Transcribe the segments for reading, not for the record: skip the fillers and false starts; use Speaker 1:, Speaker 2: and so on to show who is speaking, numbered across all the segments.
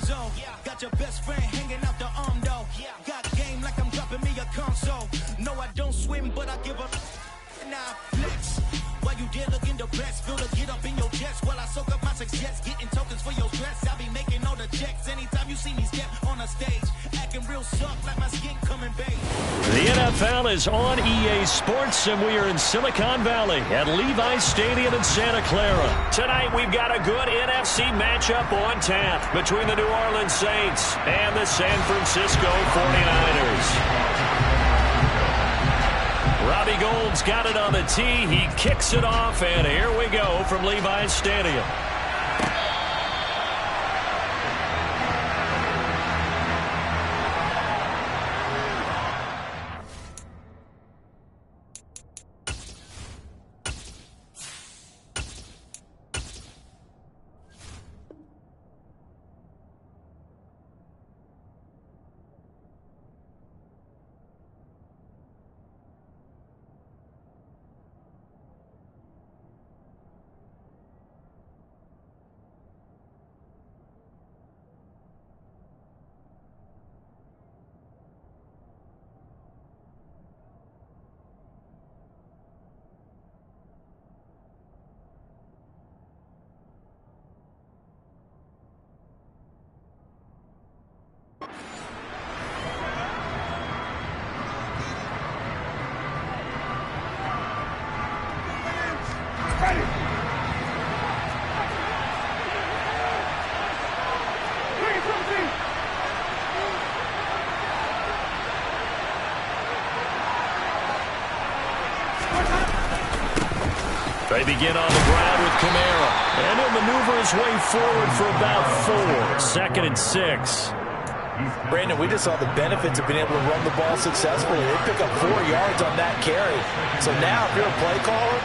Speaker 1: zone. Got your best friend hanging out the arm though. Got game like I'm dropping me a console. No, I don't swim, but I give a nah flex. While you there looking the best, feel the get up in your chest while I soak up my success, getting tokens for your dress. I'll be making all the checks anytime you see me step on a stage, acting real suck like my skin coming beige.
Speaker 2: The NFL is on EA Sports, and we are in Silicon Valley at Levi's Stadium in Santa Clara. Tonight, we've got a good NFC matchup on tap between the New Orleans Saints and the San Francisco 49ers. Robbie Gould's got it on the tee. He kicks it off, and here we go from Levi's Stadium. They begin on the ground with Kamara, and he'll maneuver his way forward for about 4. 2nd and 6.
Speaker 3: Brandon, we just saw the benefits of being able to run the ball successfully. They pick up 4 yards on that carry. So now, if you're a play caller,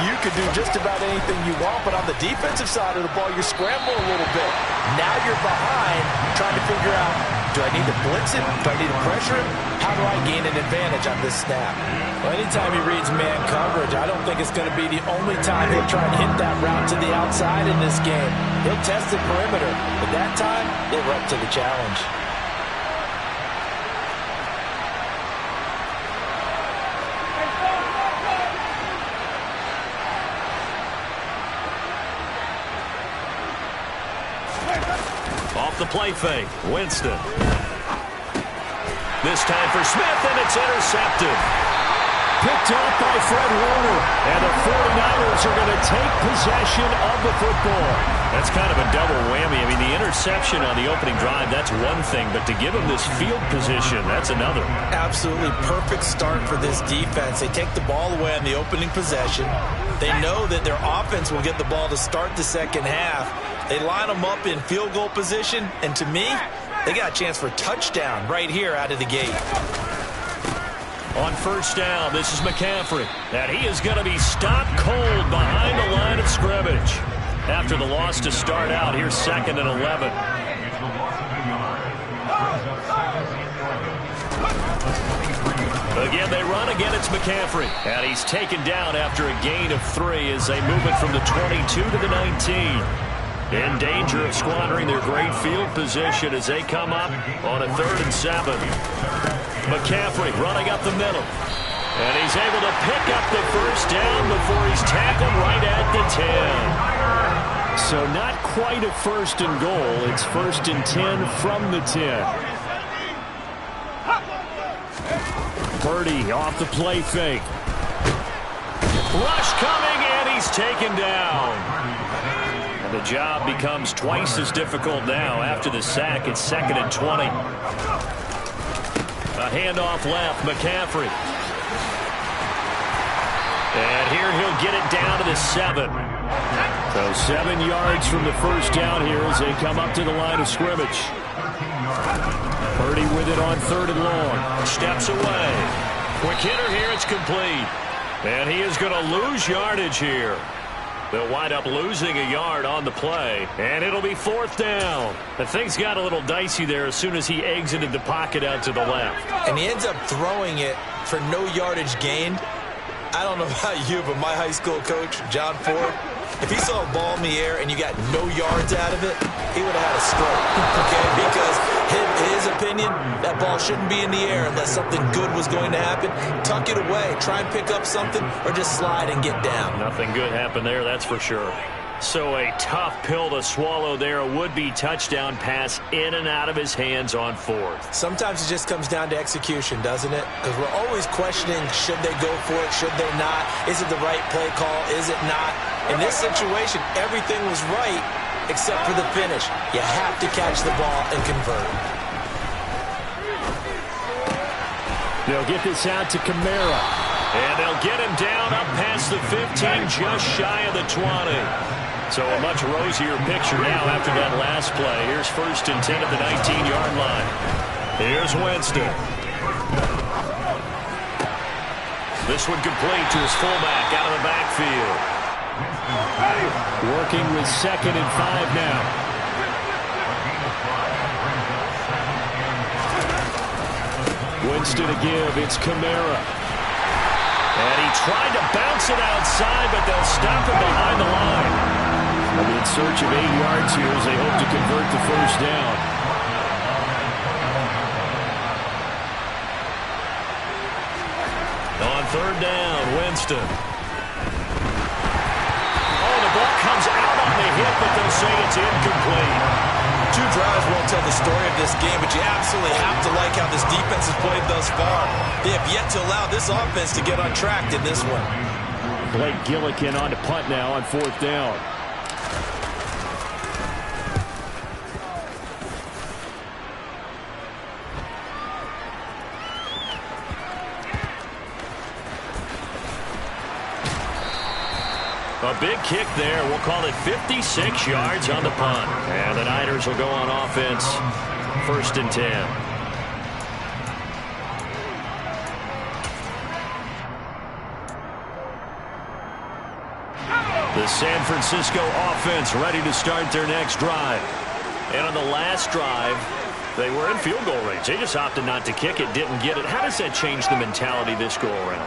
Speaker 3: you can do just about anything you want, but on the defensive side of the ball, you're scrambling a little bit. Now you're behind, trying to figure out, do I need to blitz it? Do I need to pressure it? How do I gain an advantage on this snap? Well, anytime he reads man coverage, I don't think it's going to be the only time he'll try and hit that route to the outside in this game. He'll test the perimeter, but that time, they were up to the challenge.
Speaker 2: Off the play fake, Winston. This time for Smith, and it's intercepted. Picked off by Fred Warner, and the 49ers are going to take possession of the football. That's kind of a double whammy. I mean, the interception on the opening drive, that's one thing, but to give him this field position, that's another.
Speaker 3: Absolutely perfect start for this defense. They take the ball away on the opening possession. They know that their offense will get the ball to start the second half. They line them up in field goal position, and to me, they got a chance for a touchdown right here out of the gate.
Speaker 2: On first down, this is McCaffrey, and he is going to be stopped cold behind the line of scrimmage. After the loss to start out, here's 2nd and 11. Again, they run. Again, it's McCaffrey. And he's taken down after a gain of 3 as they move it from the 22 to the 19. In danger of squandering their great field position as they come up on a 3rd and 7. McCaffrey running up the middle. And he's able to pick up the first down before he's tackled right at the 10. So not quite a 1st and goal. It's 1st and 10 from the 10. Purdy off the play fake. Rush coming, and he's taken down. And the job becomes twice as difficult now after the sack. It's 2nd and 20. A handoff left, McCaffrey. And here he'll get it down to the 7. So 7 yards from the first down here as they come up to the line of scrimmage. Purdy with it on 3rd and long. Steps away. Quick hitter here, it's complete. And he is going to lose yardage here. They'll wind up losing a yard on the play, and it'll be 4th down. The things got a little dicey there as soon as he exited the pocket out to the left.
Speaker 3: And he ends up throwing it for no yardage gained. I don't know about you, but my high school coach, John Ford, if he saw a ball in the air and you got no yards out of it, he would have had a stroke, okay? Because his opinion, that ball shouldn't be in the air unless something good was going to happen. Tuck it away, try and pick up something, or just slide and get down.
Speaker 2: Nothing good happened there, that's for sure. So a tough pill to swallow there. A would-be touchdown pass in and out of his hands on fourth.
Speaker 3: Sometimes it just comes down to execution, doesn't it? Because we're always questioning, should they go for it, should they not? Is it the right play call, is it not? In this situation, everything was right except for the finish. You have to catch the ball and convert.
Speaker 2: They'll get this out to Kamara. And they'll get him down up past the 15, just shy of the 20. So a much rosier picture now after that last play. Here's 1st and 10 at the 19-yard line. Here's Winston. This one complete to his fullback out of the backfield. Working with 2nd and 5 now. Winston to give. It's Kamara. And he tried to bounce it outside, but they'll stop him behind the line. They'll be in search of 8 yards here as they hope to convert the first down. On 3rd down, Winston. Oh, the ball comes out on the hit, but they'll say it's incomplete.
Speaker 3: 2 drives won't tell the story of this game, but you absolutely have to like how this defense has played thus far. They have yet to allow this offense to get on track in this one.
Speaker 2: Blake Gillikin on to punt now on 4th down. A big kick there. We'll call it 56 yards on the punt. And the Niners will go on offense. 1st and 10. The San Francisco offense ready to start their next drive. And on the last drive, they were in field goal range. They just opted not to kick it, didn't get it. How does that change the mentality this go around?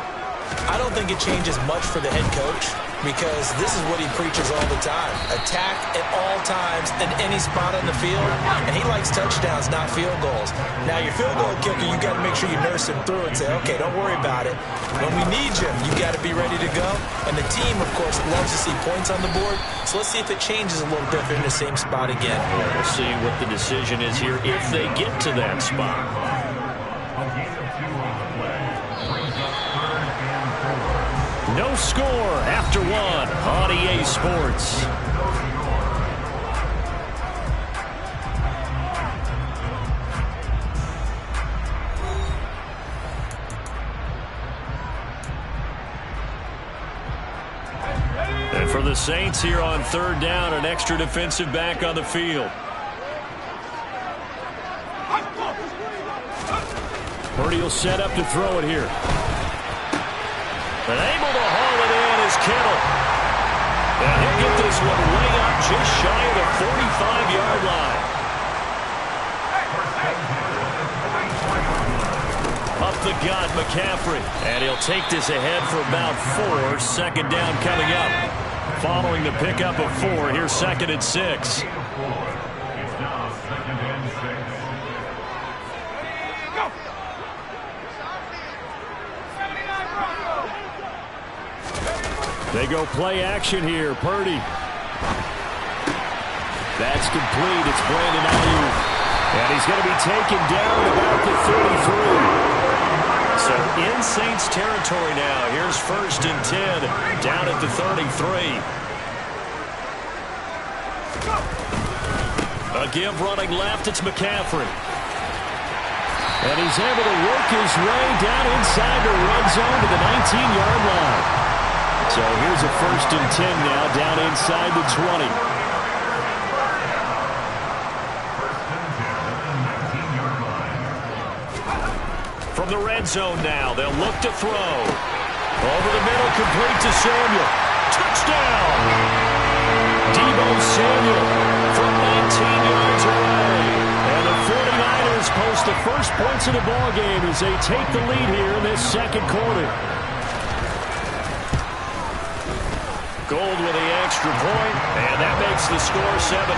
Speaker 3: I don't think it changes much for the head coach, because this is what he preaches all the time. Attack at all times in any spot on the field, and he likes touchdowns, not field goals. Now, your field goal kicker, you got to make sure you nurse him through and say, okay, don't worry about it. When we need you, you got to be ready to go. And the team, of course, loves to see points on the board, so let's see if it changes a little bit if they're in the same spot again.
Speaker 2: We'll see what the decision is here if they get to that spot. No score after 1 on EA Sports. And for the Saints here on 3rd down, an extra defensive back on the field. Purdy will set up to throw it here. And able to haul it in is Kittle. And he'll get this one way up just shy of the 45-yard line. Up the gut, McCaffrey. And he'll take this ahead for about 4. 2nd down coming up. Following the pickup of 4, here's 2nd and 6. They go play action here. Purdy. That's complete. It's Brandon Ayuk. And he's going to be taken down about the 33. So in Saints territory now. Here's 1st and 10 down at the 33. A give running left. It's McCaffrey. And he's able to work his way down inside the red zone to the 19-yard line. So here's a 1st and 10 now down inside the 20. From the red zone now, they'll look to throw. Over the middle, complete to Samuel. Touchdown! Deebo Samuel from 19 yards away. And the 49ers post the first points of the ballgame as they take the lead here in this 2nd quarter. Gold with the extra point, and that makes the score 7-0.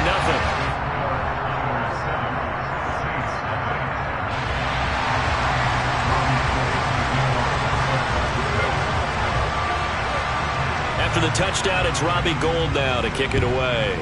Speaker 2: after the touchdown, it's Robbie Gould now to kick it away.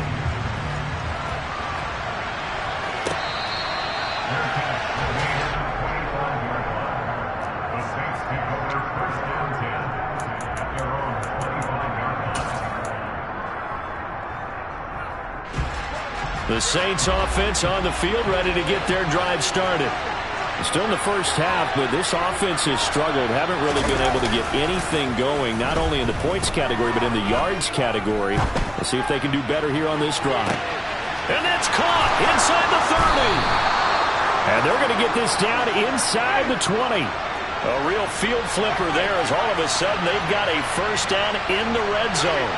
Speaker 2: The Saints offense on the field, ready to get their drive started. Still in the first half, but this offense has struggled. Haven't really been able to get anything going, not only in the points category, but in the yards category. Let's see if they can do better here on this drive. And that's caught inside the 30. And they're going to get this down inside the 20. A real field flipper there as all of a sudden they've got a first down in the red zone.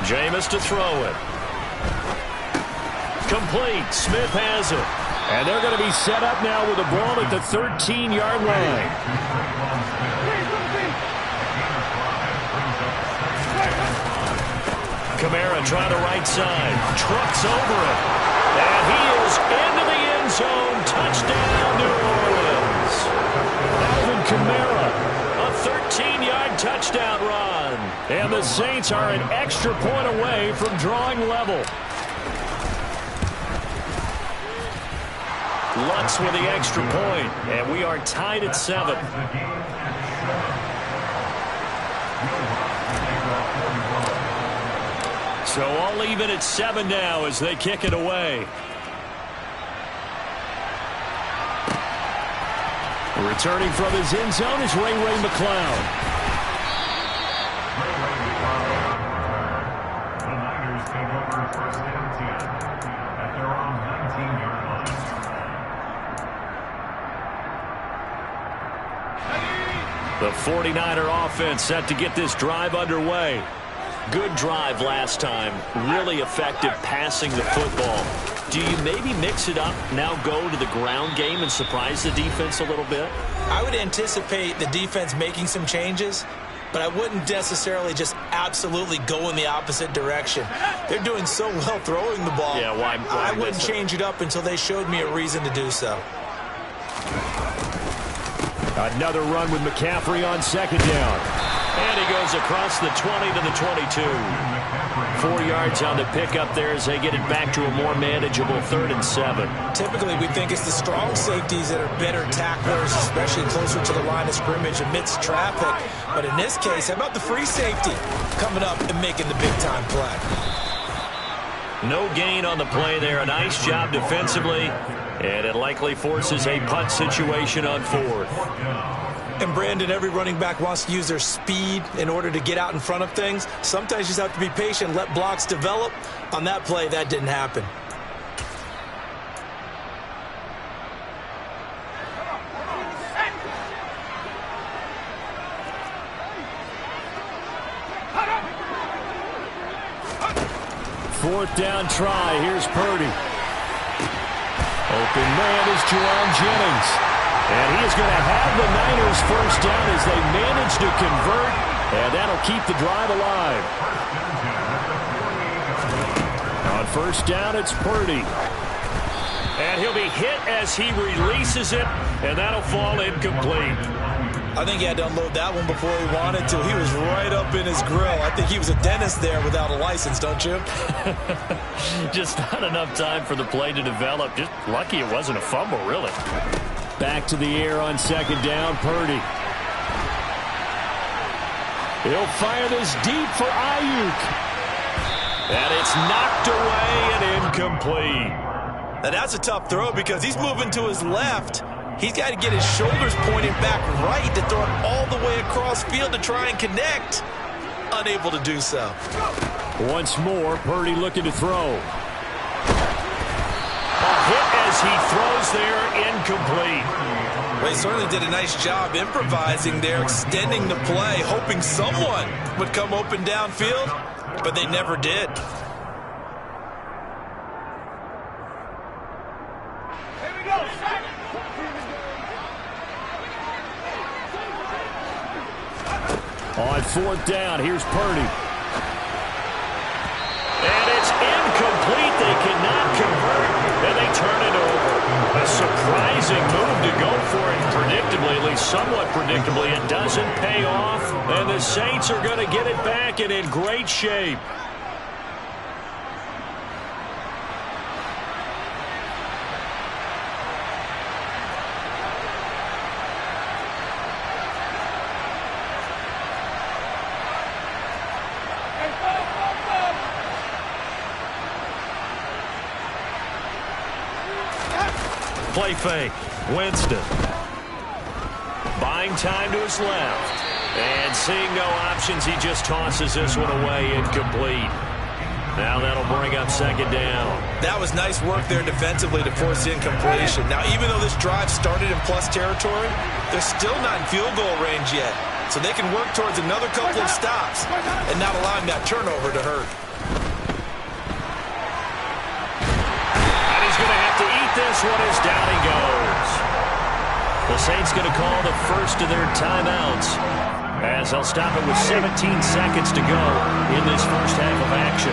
Speaker 2: Jameis to throw it. Complete. Smith has it. And they're going to be set up now with the ball at the 13-yard line. Kamara trying to right side. Trucks over it. And he is into the end zone. Touchdown, New Orleans. Alvin Kamara. A 13-yard touchdown run. And the Saints are an extra point away from drawing level. Lutz with the extra point, and we are tied at 7. So all even at 7 now as they kick it away. Returning from his end zone is Ray McCloud. The 49er offense set to get this drive underway. Good drive last time. Really effective passing the football. Do you maybe mix it up, now go to the ground game and surprise the defense a little bit?
Speaker 3: I would anticipate the defense making some changes, but I wouldn't necessarily just absolutely go in the opposite direction. They're doing so well throwing the ball.
Speaker 2: Yeah, why
Speaker 3: I wouldn't change it up until they showed me a reason to do so.
Speaker 2: Another run with McCaffrey on second down. And he goes across the 20 to the 22. 4 yards on the pickup there as they get it back to a more manageable 3rd and 7.
Speaker 3: Typically, we think it's the strong safeties that are better tacklers, especially closer to the line of scrimmage amidst traffic. But in this case, how about the free safety coming up and making the big-time play?
Speaker 2: No gain on the play there. A nice job defensively. And it likely forces a punt situation on 4th.
Speaker 3: And Brandon, every running back wants to use their speed in order to get out in front of things. Sometimes you just have to be patient, let blocks develop. On that play, that didn't happen.
Speaker 2: Fourth down try. Here's Purdy. Open man is Jerome Jennings. And he is going to have the Niners first down as they manage to convert. And that'll keep the drive alive. On first down, it's Purdy. And he'll be hit as he releases it. And that'll fall incomplete.
Speaker 3: I think he had to unload that one before he wanted to. He was right up in his grill. I think he was a dentist there without a license, don't you?
Speaker 2: Just not enough time for the play to develop. Just lucky it wasn't a fumble, really. Back to the air on second down, Purdy. He'll fire this deep for Ayuk. And it's knocked away and incomplete.
Speaker 3: Now that's a tough throw because he's moving to his left. He's got to get his shoulders pointed back right to throw it all the way across field to try and connect. Unable to do so.
Speaker 2: Once more, Purdy looking to throw. A hit as he throws there, incomplete.
Speaker 3: Well, he certainly did a nice job improvising there, extending the play, hoping someone would come open downfield, but they never did.
Speaker 2: On fourth down, here's Purdy. And it's incomplete. They cannot convert, and they turn it over. A surprise play somewhat predictably. It doesn't pay off, and the Saints are going to get it back and in great shape. Play fake. Winston. Buying time to his left. And seeing no options, he just tosses this one away incomplete. Now that'll bring up second down.
Speaker 3: That was nice work there defensively to force the incompletion. Now, even though this drive started in plus territory, they're still not in field goal range yet. So they can work towards another couple of stops and not allowing that turnover to hurt.
Speaker 2: This one is down he goes. The Saints going to call the first of their timeouts as they'll stop it with 17 seconds to go in this first half of action.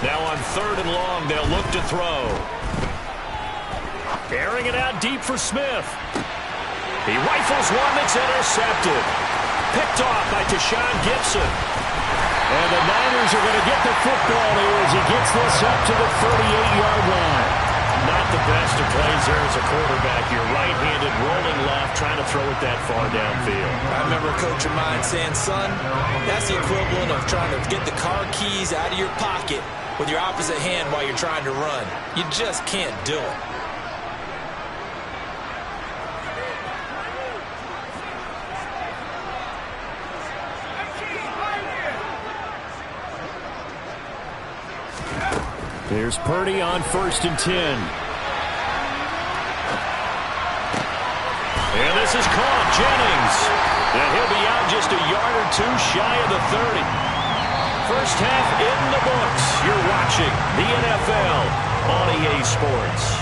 Speaker 2: Now on 3rd and long, they'll look to throw. Airing it out deep for Smith. He rifles one that's intercepted. Picked off by Tashawn Gibson. And the Niners are going to get the football here as he gets this up to the 38-yard line. Not the best of plays there as a quarterback. You're right-handed, rolling left, trying to throw it that far downfield.
Speaker 3: I remember a coach of mine saying, son, that's the equivalent of trying to get the car keys out of your pocket with your opposite hand while you're trying to run. You just can't do it.
Speaker 2: Here's Purdy on 1st and 10. And this is caught. Jennings. And he'll be out just a yard or two shy of the 30. First half in the books. You're watching the NFL on EA Sports.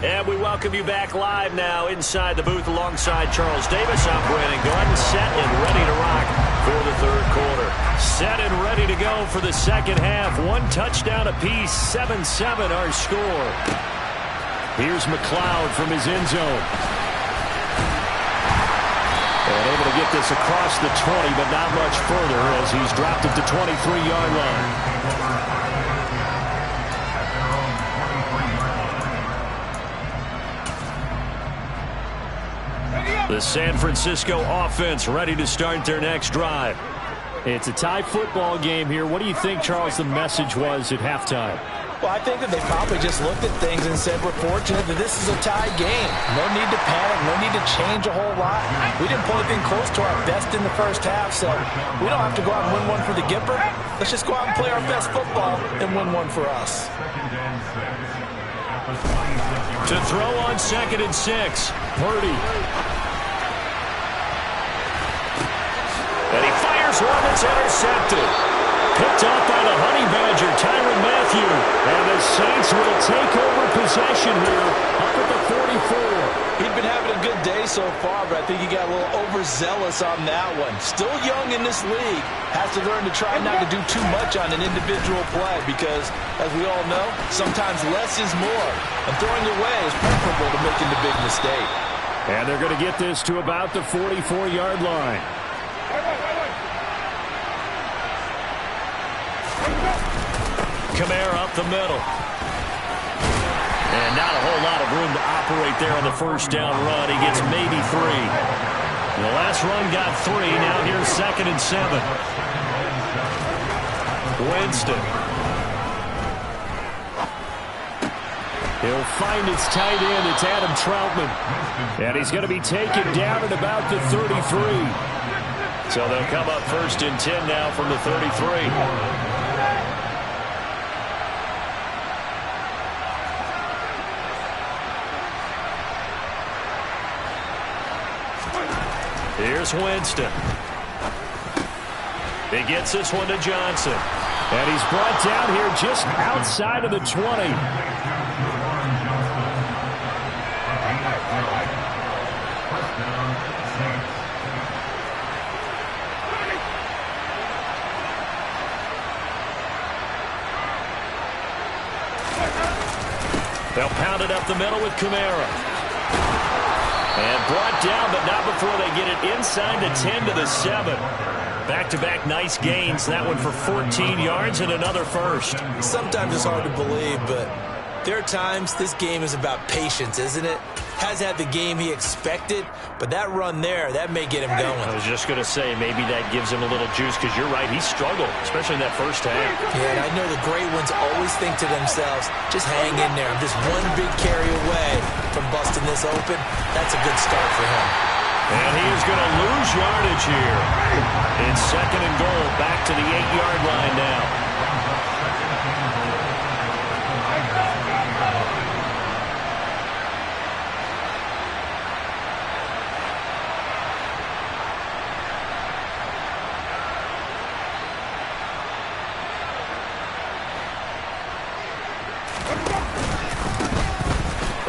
Speaker 2: And we welcome you back live now inside the booth alongside Charles Davis. I'm Brandon Garden, set and ready to rock for the 3rd quarter. Set and ready to go for the second half. 1 touchdown apiece, 7-7 our score. Here's McLeod from his end zone. And able to get this across the 20, but not much further as he's dropped at the 23-yard line. The San Francisco offense ready to start their next drive. It's a tie football game here. What do you think, Charles, the message was at halftime?
Speaker 3: Well, I think that they probably just looked at things and said, we're fortunate that this is a tie game. No need to panic, no need to change a whole lot. We didn't pull anything close to our best in the first half, so we don't have to go out and win one for the Gipper. Let's just go out and play our best football and win one for us.
Speaker 2: To throw on 2nd and 6, Purdy. And he fires one that's intercepted. Picked off by the Honey Badger, Tyrann Mathieu. And the Saints will take over possession here up at the 44.
Speaker 3: He'd been having a good day so far, but I think he got a little overzealous on that one. Still young in this league. Has to learn to try not to do too much on an individual play because, as we all know, sometimes less is more. And throwing away is preferable to making the big mistake.
Speaker 2: And they're going to get this to about the 44-yard line. Kamara up the middle. And not a whole lot of room to operate there on the first down run. He gets maybe 3. The last run got 3. Now here's 2nd and 7. Winston. He'll find his tight end. It's Adam Troutman. And he's going to be taken down at about the 33. So they'll come up 1st and 10 now from the 33. Here's Winston. He gets this one to Johnson. And he's brought down here just outside of the 20. They'll pound it up the middle with Kamara. And brought down, but not before they get it inside the 10 to the 7. Back-to-back nice gains. That one for 14 yards and another first.
Speaker 3: Sometimes it's hard to believe, but there are times this game is about patience, isn't it? Has had the game he expected, but that run there, that may get him going.
Speaker 2: I was just going to say, maybe that gives him a little juice, because you're right, he struggled, especially in that first half.
Speaker 3: Yeah, and I know the great ones always think to themselves, just hang in there. I'm just one big carry away from busting this open. That's a good start for him.
Speaker 2: And he is going to lose yardage here. It's 2nd and goal, back to the 8-yard line now.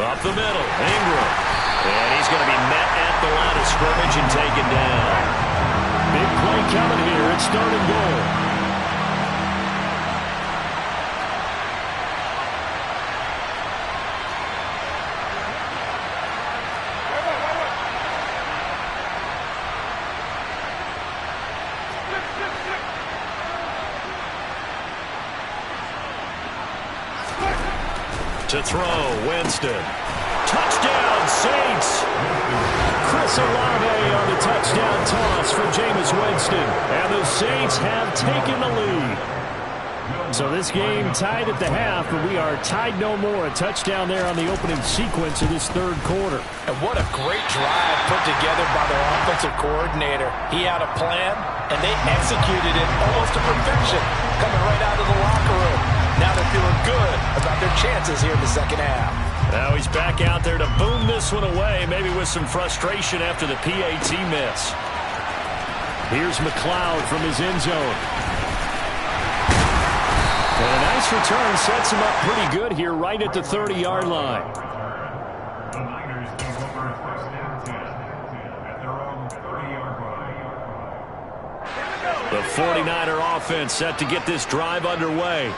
Speaker 2: Up the middle, Ingram. And he's going to be met at the line of scrimmage and taken down. Big play coming here. It's 3rd and goal. To throw, Winston. Touchdown, Saints! Chris Olave on the touchdown toss for Jameis Winston. And the Saints have taken the lead. So this game tied at the half, but we are tied no more. A touchdown there on the opening sequence of this 3rd quarter.
Speaker 3: And what a great drive put together by their offensive coordinator. He had a plan, and they executed it almost to perfection, coming right out of the locker room. Now they're feeling good about their chances here in the 2nd half.
Speaker 2: Now he's back out there to boom this one away, maybe with some frustration after the PAT miss. Here's McLeod from his end zone. And a nice return sets him up pretty good here right at the 30-yard line. The 49er offense set to get this drive underway.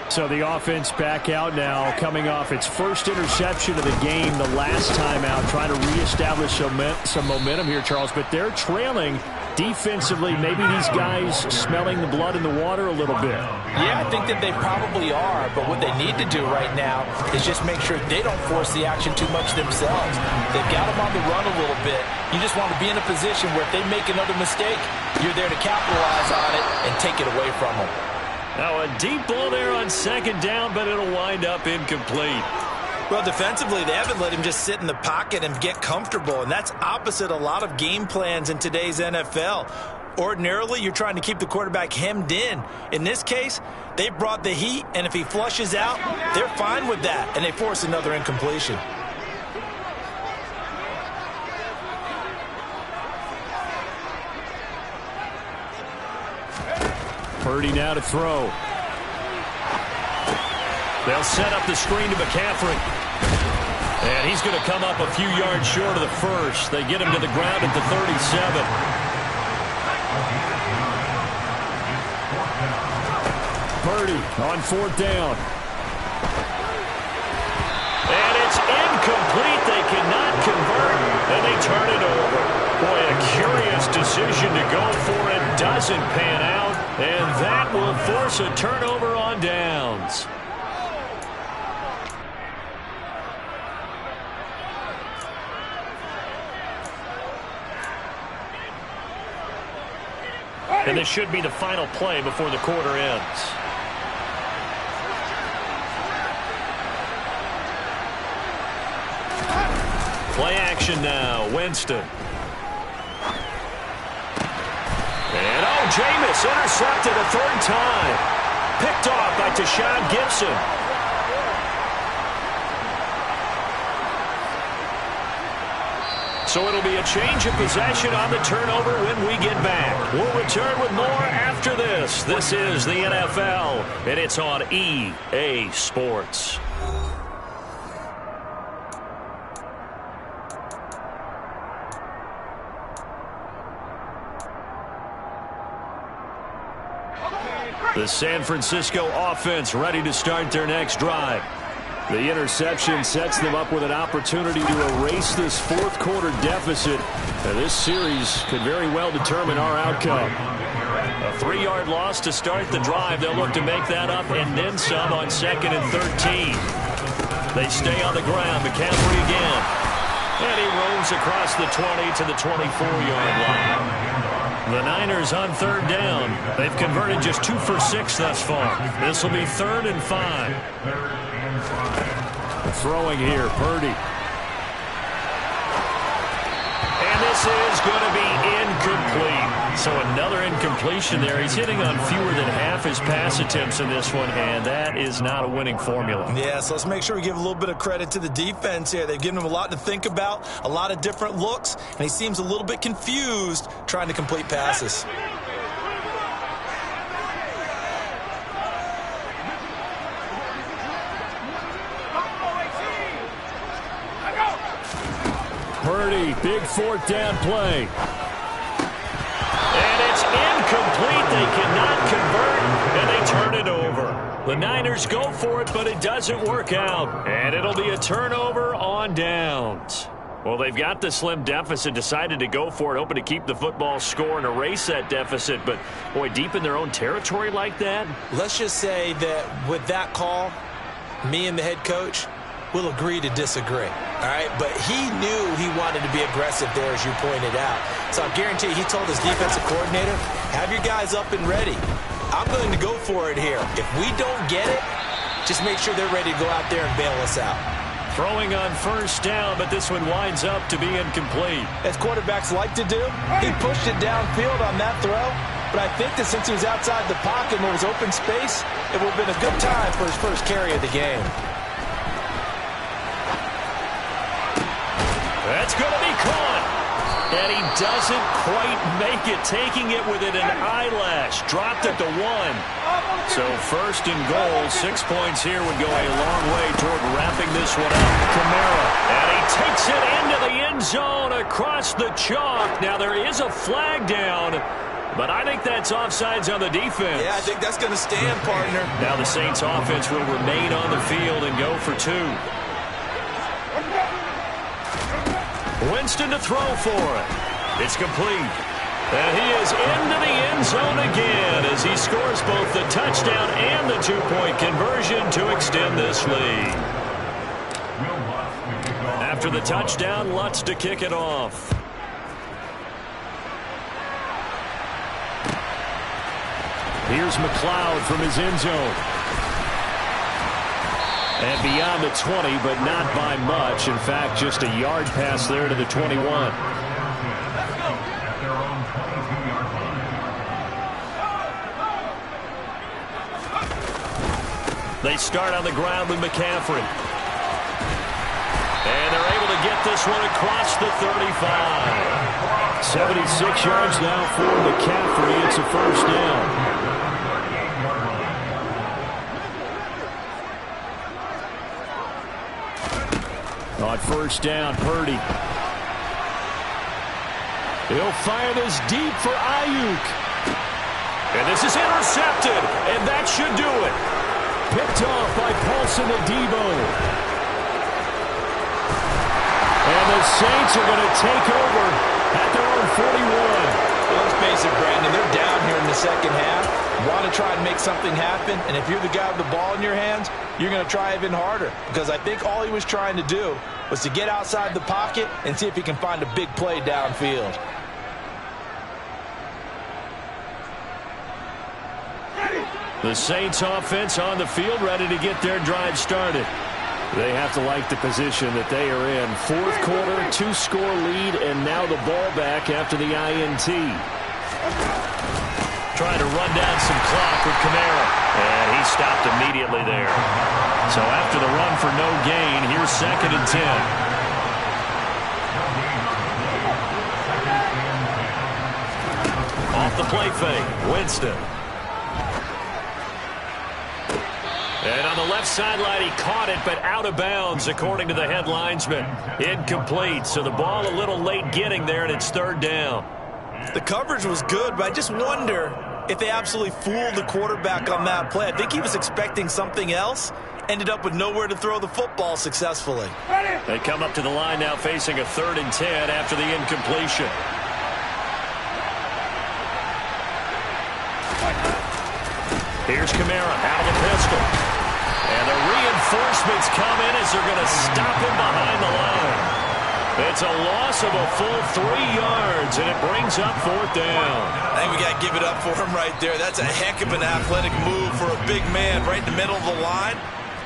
Speaker 2: So the offense back out now, coming off its first interception of the game the last time out, trying to reestablish some momentum here, Charles. But they're trailing defensively. Maybe these guys smelling the blood in the water a little bit.
Speaker 3: Yeah, I think that they probably are. But what they need to do right now is just make sure they don't force the action too much themselves. They've got them on the run a little bit. You just want to be in a position where if they make another mistake, you're there to capitalize on it and take it away from them.
Speaker 2: Now a deep ball there on 2nd down, but it'll wind up incomplete.
Speaker 3: Well, defensively, they haven't let him just sit in the pocket and get comfortable, and that's opposite a lot of game plans in today's NFL. Ordinarily, you're trying to keep the quarterback hemmed in. In this case, they brought the heat, and if he flushes out, they're fine with that, and they force another incompletion.
Speaker 2: Purdy now to throw. They'll set up the screen to McCaffrey. And he's going to come up a few yards short of the first. They get him to the ground at the 37. Purdy on 4th down. And it's incomplete. They cannot convert, and they turn it over. Boy, a curious decision to go for it. Doesn't pan out, and that will force a turnover on downs. And this should be the final play before the quarter ends. Play action now, Winston. And Jameis intercepted a 3rd time. Picked off by Tashawn Gibson. So it'll be a change of possession on the turnover when we get back. We'll return with more after this. This is the NFL, and it's on EA Sports. The San Francisco offense ready to start their next drive. The interception sets them up with an opportunity to erase this fourth quarter deficit. And this series could very well determine our outcome. A 3-yard loss to start the drive. They'll look to make that up and then some on 2nd and 13. They stay on the ground. McCaffrey again. And he roams across the 20 to the 24-yard line. The Niners on 3rd down. They've converted just 2 for 6 thus far. This will be 3rd and 5. Throwing here, Purdy. And this is going to be incomplete. So another incompletion there. He's hitting on fewer than half his pass attempts in this one, and that is not a winning formula.
Speaker 3: Yeah, so let's make sure we give a little bit of credit to the defense here. They've given him a lot to think about, a lot of different looks, and he seems a little bit confused trying to complete passes.
Speaker 2: Purdy, big 4th down play. And it's incomplete. They cannot convert, and they turn it over. The Niners go for it, but it doesn't work out. And it'll be a turnover on downs. Well, they've got the slim deficit, decided to go for it, hoping to keep the football score and erase that deficit. But, boy, deep in their own territory like that?
Speaker 3: Let's just say that with that call, me and the head coach will agree to disagree. All right, but he knew he wanted to be aggressive there, as you pointed out. So I guarantee you, he told his defensive coordinator, have your guys up and ready. I'm going to go for it here. If we don't get it, just make sure they're ready to go out there and bail us out.
Speaker 2: Throwing on 1st down, but this one winds up to be incomplete.
Speaker 3: As quarterbacks like to do, he pushed it downfield on that throw. But I think that since he was outside the pocket and there was open space, it would have been a good time for his first carry of the game.
Speaker 2: That's going to be caught. And he doesn't quite make it, taking it within an eyelash. Dropped at the 1. So 1st and goal, 6 points here would go a long way toward wrapping this one up. Kamara. And he takes it into the end zone across the chalk. Now there is a flag down, but I think that's offsides on the defense.
Speaker 3: Yeah, I think that's going to stand, partner.
Speaker 2: Now the Saints offense will remain on the field and go for 2. Winston to throw for it. It's complete. And he is into the end zone again as he scores both the touchdown and the 2-point conversion to extend this lead. After the touchdown, Lutz to kick it off. Here's McLeod from his end zone. And beyond the 20, but not by much. In fact, just a yard pass there to the 21. They start on the ground with McCaffrey. And they're able to get this one across the 35. 76 yards now for McCaffrey. It's a 1st down. On 1st down, Purdy. He'll fire this deep for Ayuk. And this is intercepted, and that should do it. Picked off by Paulson Adebo. And the Saints are going to take over at their own 41.
Speaker 3: Well, let's face it, Brandon, they're down here in the second half. Want to try and make something happen, and if you're the guy with the ball in your hands, you're going to try even harder, because I think all he was trying to do was to get outside the pocket and see if he can find a big play downfield.
Speaker 2: The Saints offense on the field, ready to get their drive started. They have to like the position that they are in. 4th quarter, 2-score lead, and now the ball back after the INT. Trying to run down some clock with Kamara. And he stopped immediately there. So after the run for no gain, here's 2nd and 10. play fake. Winston. And on the left sideline, he caught it, but out of bounds, according to the head linesman. Incomplete, so the ball a little late getting there, and it's third down.
Speaker 3: The coverage was good, but I just wonder if they absolutely fooled the quarterback on that play. I think he was expecting something else, ended up with nowhere to throw the football successfully.
Speaker 2: They come up to the line now facing a 3rd and 10 after the incompletion. Here's Kamara out of the pistol. And the reinforcements come in as they're going to stop him behind the line. It's a loss of a full 3 yards, and it brings up 4th down.
Speaker 3: I think we got to give it up for him right there. That's a heck of an athletic move for a big man right in the middle of the line.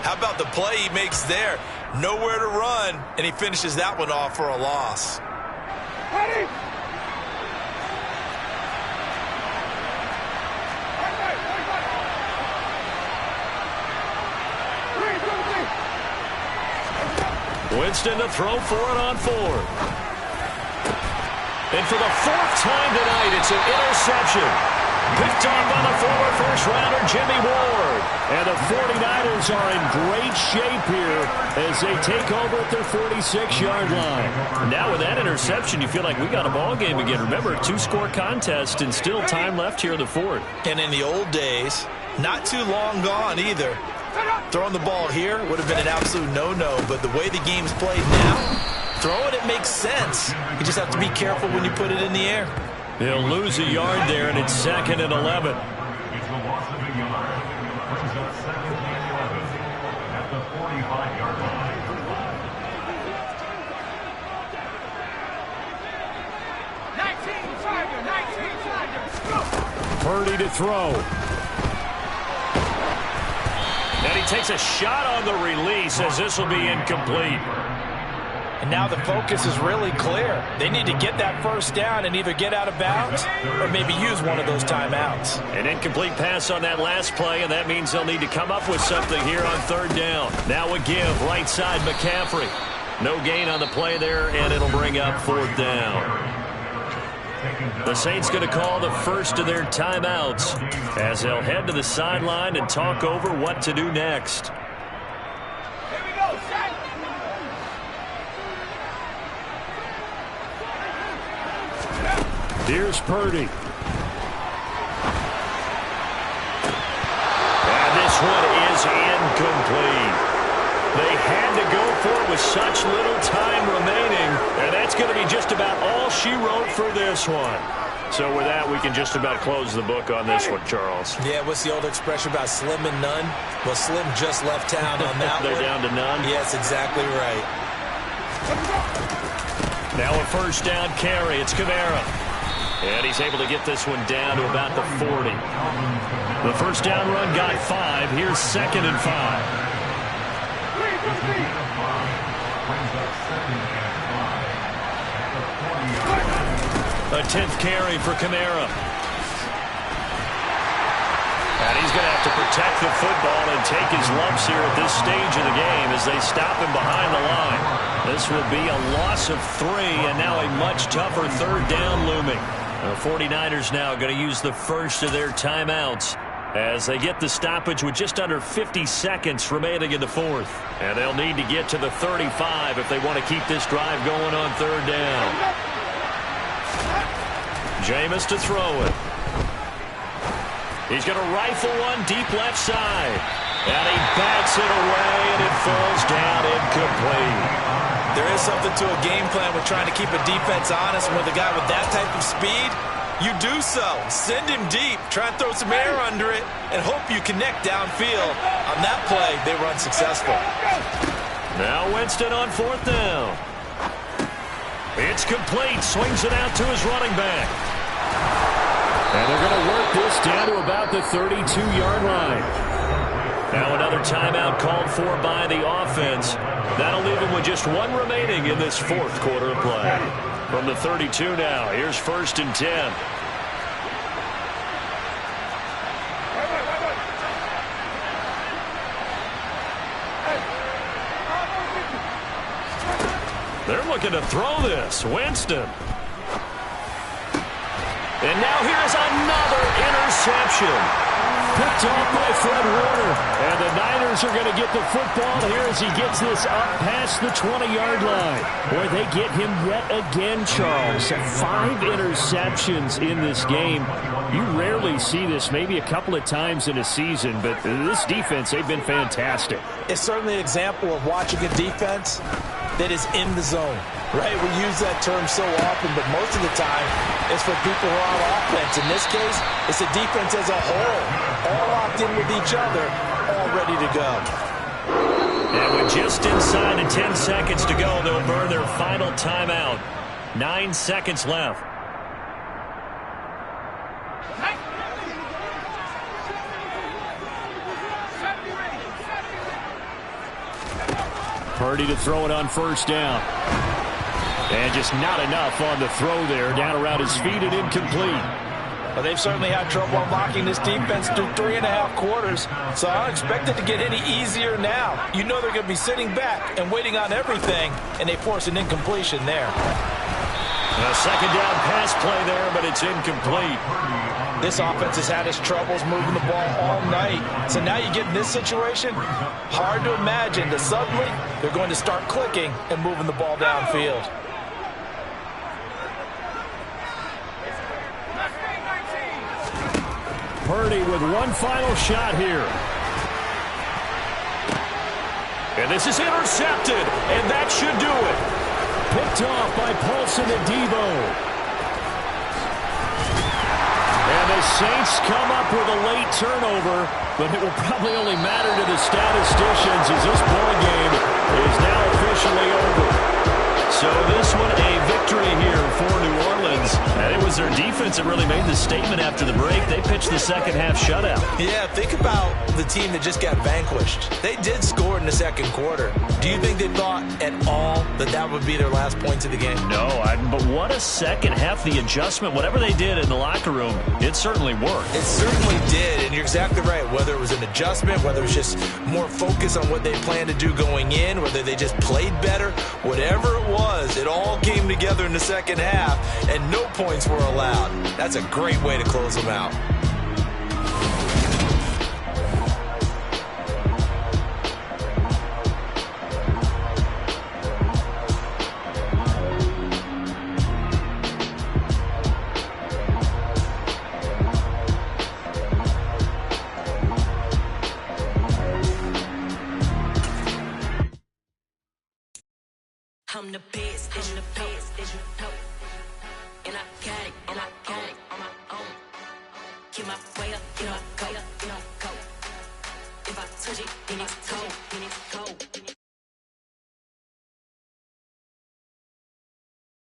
Speaker 3: How about the play he makes there? Nowhere to run, and he finishes that one off for a loss.
Speaker 4: Ready?
Speaker 2: Winston to throw for it on 4th. And for the 4th time tonight, it's an interception. Picked off by the former first-rounder Jimmy Ward. And the 49ers are in great shape here as they take over at their 46-yard line. Now with that interception, you feel like we got a ball game again. Remember, 2-score contest and still time left here in the 4th.
Speaker 3: And in the old days, not too long gone either. Throwing the ball here would have been an absolute no-no, but the way the game's played now, throwing it makes sense. You just have to be careful when you put it in the air.
Speaker 2: He'll lose a yard there, and it's 2nd and 11.
Speaker 4: It's the loss of a yard. Brings up 2nd and 11 at the 45-yard line.
Speaker 2: Purdy to throw. And he takes a shot on the release as this will be incomplete.
Speaker 3: And now the focus is really clear. They need to get that 1st down and either get out of bounds or maybe use one of those timeouts.
Speaker 2: An incomplete pass on that last play, and that means they'll need to come up with something here on 3rd down. Now a give, right side McCaffrey. No gain on the play there, and it'll bring up 4th down. The Saints going to call the first of their timeouts as they'll head to the sideline and talk over what to do next.
Speaker 4: Here we go, set.
Speaker 2: Here's Purdy. And this one is incomplete. They had to go for it with such little time remaining, and that's going to be just about all she wrote for this one. So with that, we can just about close the book on this one, Charles.
Speaker 3: Yeah, what's the old expression about slim and none? Well, Slim just left town on that
Speaker 2: They're
Speaker 3: one.
Speaker 2: down to none?
Speaker 3: Yes, exactly right.
Speaker 2: Now a 1st down carry. It's Kamara. And he's able to get this one down to about the 40. The 1st down run got 5. Here's 2nd and 5. A 10th carry for Kamara. And he's going to have to protect the football and take his lumps here at this stage of the game as they stop him behind the line. This will be a loss of 3 and now a much tougher 3rd down looming. The 49ers now going to use the first of their timeouts as they get the stoppage with just under 50 seconds remaining in the 4th. And they'll need to get to the 35 if they want to keep this drive going on 3rd down. Jameis to throw it. He's going to rifle one deep left side. And he bats it away, and it falls down incomplete.
Speaker 3: There is something to a game plan with trying to keep a defense honest. And with a guy with that type of speed, you do so. Send him deep. Try and throw some air under it and hope you connect downfield. On that play, they run successful.
Speaker 2: Now Winston on 4th down. It's complete. Swings it out to his running back. And they're going to work this down to about the 32-yard line. Now another timeout called for by the offense. That'll leave them with just 1 remaining in this 4th quarter of play. From the 32 now, here's 1st and 10. They're looking to throw this. Winston. And now here's another interception. Picked off by Fred Warner. And the Niners are going to get the football here as he gets this up past the 20-yard line. Boy, they get him yet again, Charles. 5 interceptions in this game. You rarely see this, maybe a couple of times in a season, but this defense, they've been fantastic.
Speaker 3: It's certainly an example of watching a defense that is in the zone, right? We use that term so often, but most of the time it's for people who are on offense. In this case, it's the defense as a whole, all locked in with each other, all ready to go.
Speaker 2: And with just inside of 10 seconds to go, they'll burn their final timeout. 9 seconds left. Purdy to throw it on first down. And just not enough on the throw there. Down around his feet and incomplete.
Speaker 3: Well, they've certainly had trouble unlocking this defense through 3.5 quarters, so I don't expect it to get any easier now. You know they're going to be sitting back and waiting on everything, and they force an incompletion there.
Speaker 2: A second down pass play there, but it's incomplete.
Speaker 3: This offense has had its troubles moving the ball all night. So now you get in this situation, hard to imagine that suddenly they're going to start clicking and moving the ball downfield.
Speaker 2: Purdy with one final shot here. And this is intercepted, and that should do it. Picked off by Paulson and Debo. And the Saints come up with a late turnover, but it will probably only matter to the statisticians as this ball game is now officially over. So this one a victory here for New Orleans. And it was their defense that really made the statement after the break. They pitched the second half shutout.
Speaker 3: Yeah, think about the team that just got vanquished. They did score in the second quarter. Do you think they thought at all that that would be their last points of the game?
Speaker 2: No, but what a second half. The adjustment, whatever they did in the locker room, it certainly worked.
Speaker 3: It certainly did, and you're exactly right. Whether it was an adjustment, whether it was just more focus on what they planned to do going in, whether they just played better, whatever it was, it all came together in the second half, and no points were allowed. That's a great way to close them out.
Speaker 5: I'm the best, I'm the best, as you know. And I got it, on my own. Get my way up, get my go, get my go. If I touch it, then it's cold, then it's cold.